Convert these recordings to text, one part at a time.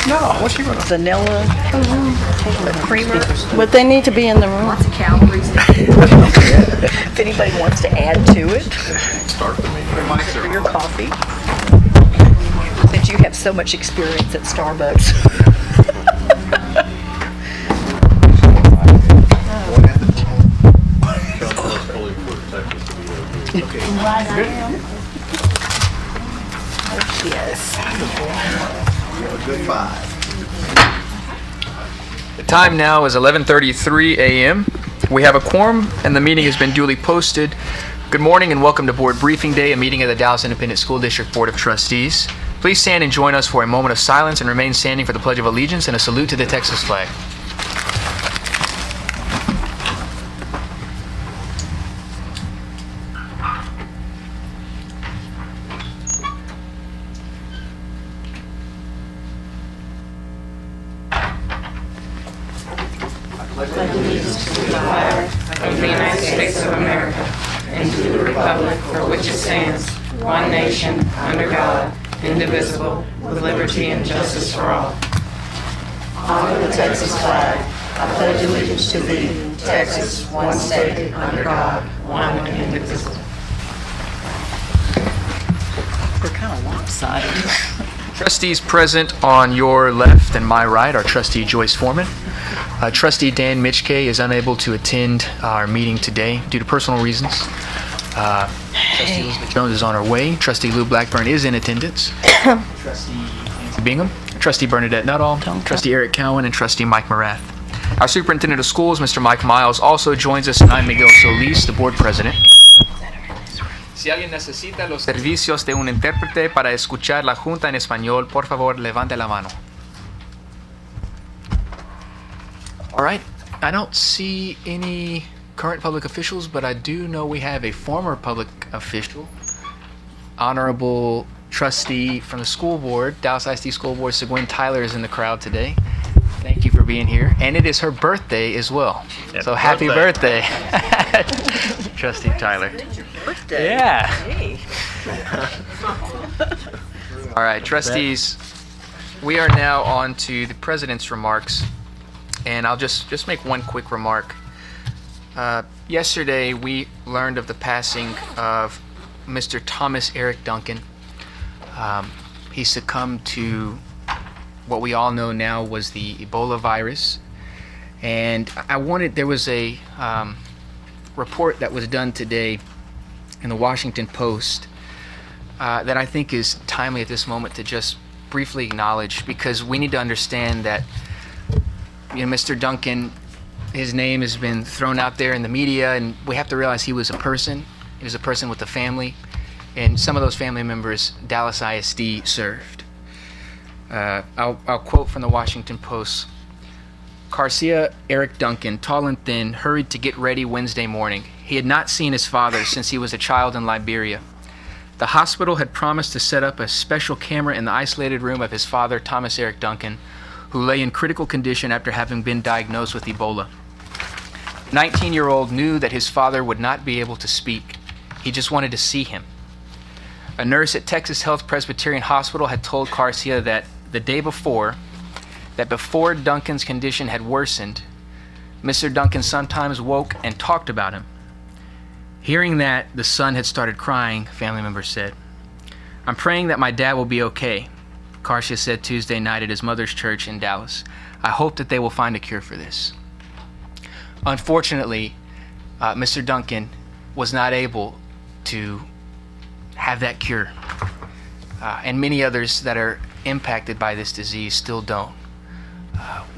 No, what's she going to? Vanilla, creamer, but they need to be in the room. Lots of calories. If anybody wants to add to it, Start the meeting. for your coffee, since you have so much experience at Starbucks. Yes. Good five. The time now is 11:33 a.m. We have a quorum and the meeting has been duly posted. Good morning and welcome to Board Briefing Day, a meeting of the Dallas Independent School District Board of Trustees. Please stand and join us for a moment of silence and remain standing for the Pledge of Allegiance and a salute to the Texas flag. Of the United States of America and to the republic for which it stands, one nation, under God, indivisible, with liberty and justice for all. Honor the Texas flag. I pledge allegiance to thee, Texas, one state, under God, one and indivisible. They're kind of lopsided. Trustees present on your left and my right are Trustee Joyce Foreman. Trustee Dan Mitchkay is unable to attend our meeting today due to personal reasons. Trustee Elizabeth Jones is on her way. Trustee Lou Blackburn is in attendance. Trustee Nancy Bingham, Trustee Bernadette Nuttall, Trustee Eric Cowan, and Trustee Mike Morath. Our Superintendent of Schools, Mr. Mike Miles, also joins us, and I'm Miguel Solis, the Board President. Si alguien necesita los servicios de un intérprete para escuchar la Junta en español, por favor, levante la mano. All right. I don't see any current public officials, but I do know we have a former public official, honorable trustee from the school board, Dallas ISD School Board, Seguin Tyler is in the crowd today. Thank you for being here. And it is her birthday as well. So happy birthday, Trustee Tyler. Birthday. Yeah. Hey. All right, trustees, we are now on to the president's remarks. And I'll just make one quick remark. Yesterday, we learned of the passing of Mr. Thomas Eric Duncan. He succumbed to what we all know now was the Ebola virus. And there was a report that was done today in the Washington Post that I think is timely at this moment to just briefly acknowledge, because we need to understand that Mr. Duncan, his name has been thrown out there in the media, and we have to realize he was a person. He was a person with a family, and some of those family members Dallas ISD served. I'll quote from the Washington Post. Garcia Eric Duncan, tall and thin, hurried to get ready Wednesday morning. He had not seen his father since he was a child in Liberia. The hospital had promised to set up a special camera in the isolated room of his father, Thomas Eric Duncan, who lay in critical condition after having been diagnosed with Ebola. 19-year-old knew that his father would not be able to speak. He just wanted to see him. A nurse at Texas Health Presbyterian Hospital had told Garcia that the day before, that before Duncan's condition had worsened, Mr. Duncan sometimes woke and talked about him. Hearing that, the son had started crying, family members said. "I'm praying that my dad will be okay," Garcia said Tuesday night at his mother's church in Dallas. "I hope that they will find a cure for this." Unfortunately, Mr. Duncan was not able to have that cure. And many others that are impacted by this disease still don't.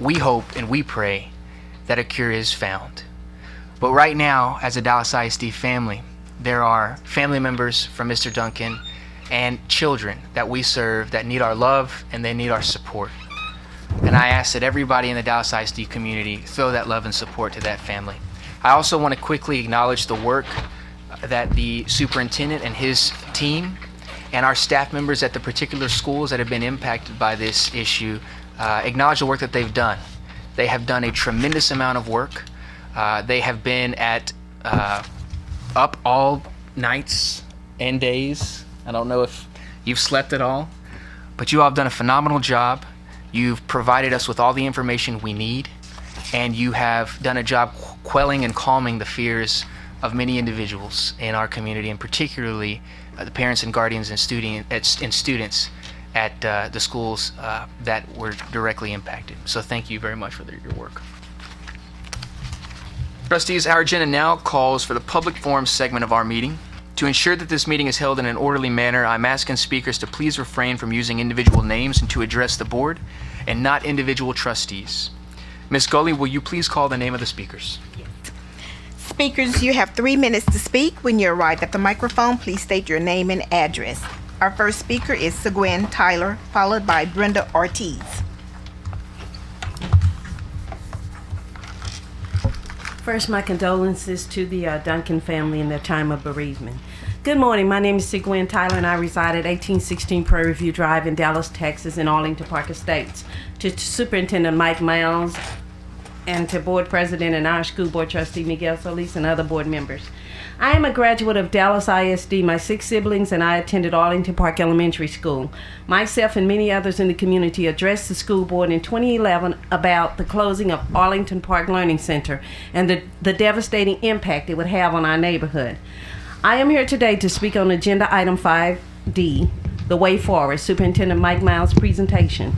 We hope and we pray that a cure is found. But right now, as a Dallas ISD family, there are family members from Mr. Duncan and children that we serve that need our love and they need our support. And I ask that everybody in the Dallas ISD community throw that love and support to that family. I also want to quickly acknowledge the work that the superintendent and his team and our staff members at the particular schools that have been impacted by this issue acknowledge the work that they've done. They have done a tremendous amount of work. They have been at up all nights and days. I don't know if you've slept at all, but you all have done a phenomenal job. You've provided us with all the information we need, and you have done a job quelling and calming the fears of many individuals in our community, and particularly the parents and guardians and students at the schools that were directly impacted. So thank you very much for your work. Trustees, our agenda now calls for the public forum segment of our meeting. To ensure that this meeting is held in an orderly manner, I'm asking speakers to please refrain from using individual names and to address the board and not individual trustees. Ms. Gully, will you please call the name of the speakers? Speakers, you have 3 minutes to speak. When you arrive at the microphone, please state your name and address. Our first speaker is Seguin Tyler, followed by Brenda Ortiz. First, my condolences to the Duncan family in their time of bereavement. Good morning. My name is Seguin Tyler, and I reside at 1816 Prairie View Drive in Dallas, Texas, in Arlington Park Estates. To Superintendent Mike Miles and to Board President and our school board trustee Miguel Solis and other board members. I am a graduate of Dallas ISD. My 6 siblings and I attended Arlington Park Elementary School. Myself and many others in the community addressed the school board in 2011 about the closing of Arlington Park Learning Center and the devastating impact it would have on our neighborhood. I am here today to speak on agenda item 5D, the way forward, Superintendent Mike Miles' presentation.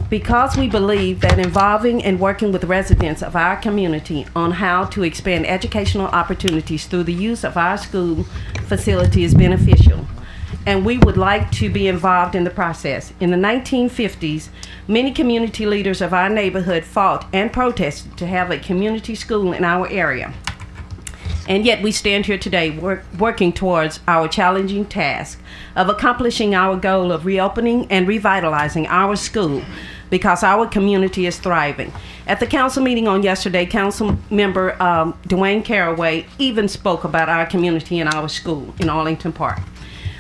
Because we believe that involving and working with residents of our community on how to expand educational opportunities through the use of our school facility is beneficial, and we would like to be involved in the process. In the 1950s, many community leaders of our neighborhood fought and protested to have a community school in our area. And yet we stand here today working towards our challenging task of accomplishing our goal of reopening and revitalizing our school because our community is thriving. At the council meeting on yesterday, Council Member Dwayne Caraway even spoke about our community and our school in Arlington Park.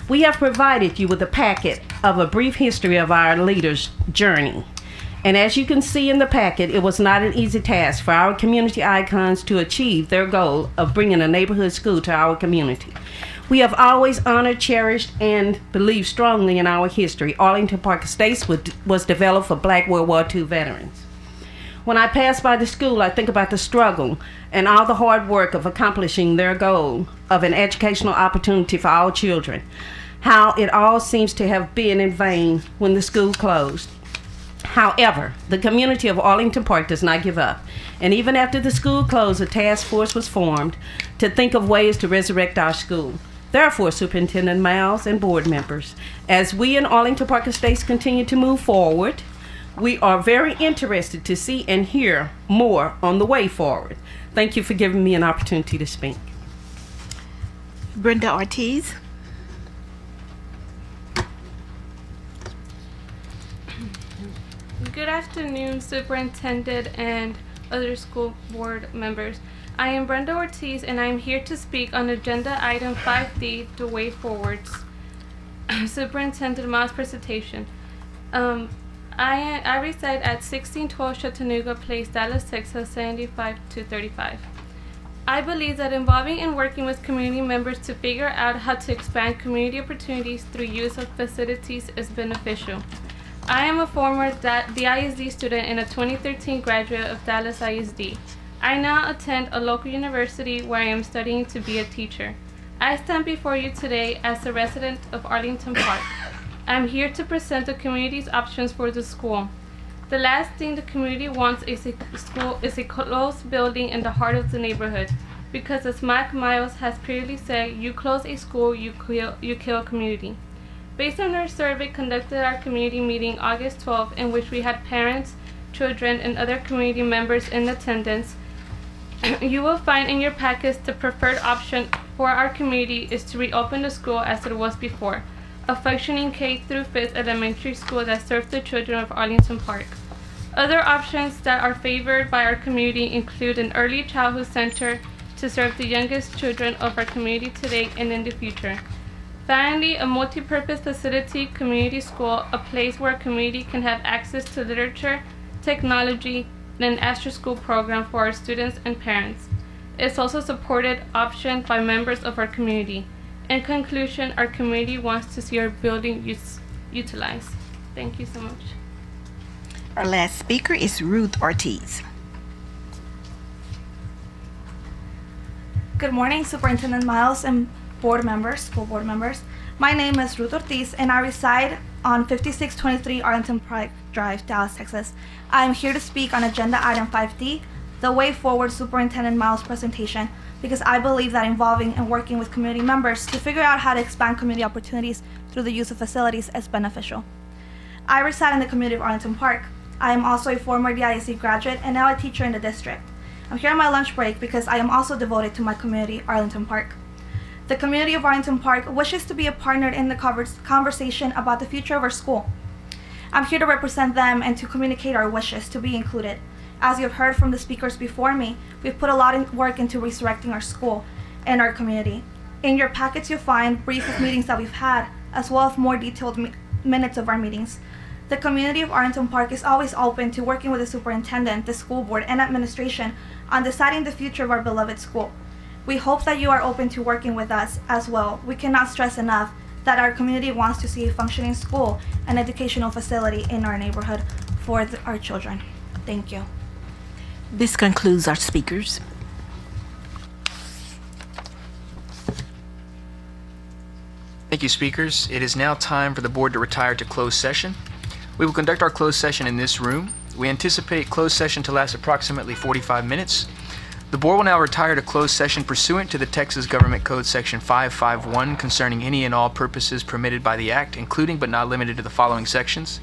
We have provided you with a packet of a brief history of our leaders' journey. And as you can see in the packet, it was not an easy task for our community icons to achieve their goal of bringing a neighborhood school to our community. We have always honored, cherished, and believed strongly in our history. Arlington Park Estates was developed for Black World War II veterans. When I pass by the school, I think about the struggle and all the hard work of accomplishing their goal of an educational opportunity for our children. How it all seems to have been in vain when the school closed. However, the community of Arlington Park does not give up. And even after the school closed, a task force was formed to think of ways to resurrect our school. Therefore, Superintendent Miles and board members, as we in Arlington Park Estates continue to move forward, we are very interested to see and hear more on the way forward. Thank you for giving me an opportunity to speak. Brenda Ortiz. Good afternoon, Superintendent and other school board members. I am Brenda Ortiz, and I am here to speak on agenda item 5D, the way forwards. Superintendent Miles' presentation. I reside at 1612 Chattanooga Place, Dallas, Texas, 75235. I believe that involving and working with community members to figure out how to expand community opportunities through use of facilities is beneficial. I am a former ISD student and a 2013 graduate of Dallas ISD. I now attend a local university where I am studying to be a teacher. I stand before you today as a resident of Arlington Park. I am here to present the community's options for the school. The last thing the community wants is a closed building in the heart of the neighborhood, because as Mike Miles has previously said, you close a school, you kill a community. Based on our survey conducted at our community meeting August 12th, in which we had parents, children, and other community members in attendance, you will find in your packets the preferred option for our community is to reopen the school as it was before, a functioning K through 5th elementary school that serves the children of Arlington Park. Other options that are favored by our community include an early childhood center to serve the youngest children of our community today and in the future. Finally, a multi-purpose facility community school, a place where a community can have access to literature, technology, and an after-school program for our students and parents. is also a supported option by members of our community. In conclusion, our community wants to see our building utilized. Thank you so much. Our last speaker is Ruth Ortiz. Good morning, Superintendent Miles and board members, school board members. My name is Ruth Ortiz, and I reside on 5623 Arlington Park Drive, Dallas, Texas. I am here to speak on Agenda Item 5D, the Way Forward Superintendent Miles presentation, because I believe that involving and working with community members to figure out how to expand community opportunities through the use of facilities is beneficial. I reside in the community of Arlington Park. I am also a former DISD graduate and now a teacher in the district. I'm here on my lunch break because I am also devoted to my community, Arlington Park. The community of Arlington Park wishes to be a partner in the conversation about the future of our school. I'm here to represent them and to communicate our wishes to be included. As you've heard from the speakers before me, we've put a lot of work into resurrecting our school and our community. In your packets, you'll find brief of meetings that we've had, as well as more detailed minutes of our meetings. The community of Arlington Park is always open to working with the superintendent, the school board, and administration on deciding the future of our beloved school. We hope that you are open to working with us as well. We cannot stress enough that our community wants to see a functioning school and educational facility in our neighborhood for our children. Thank you. This concludes our speakers. Thank you, speakers. It is now time for the board to retire to closed session. We will conduct our closed session in this room. We anticipate closed session to last approximately 45 minutes. The board will now retire to closed session pursuant to the Texas Government Code Section 551 concerning any and all purposes permitted by the Act, including but not limited to the following sections.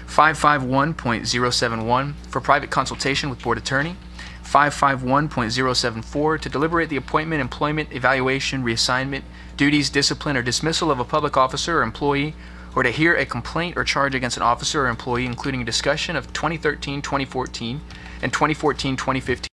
551.071 for private consultation with board attorney. 551.074 to deliberate the appointment, employment, evaluation, reassignment, duties, discipline, or dismissal of a public officer or employee, or to hear a complaint or charge against an officer or employee, including a discussion of 2013-2014 and 2014-2015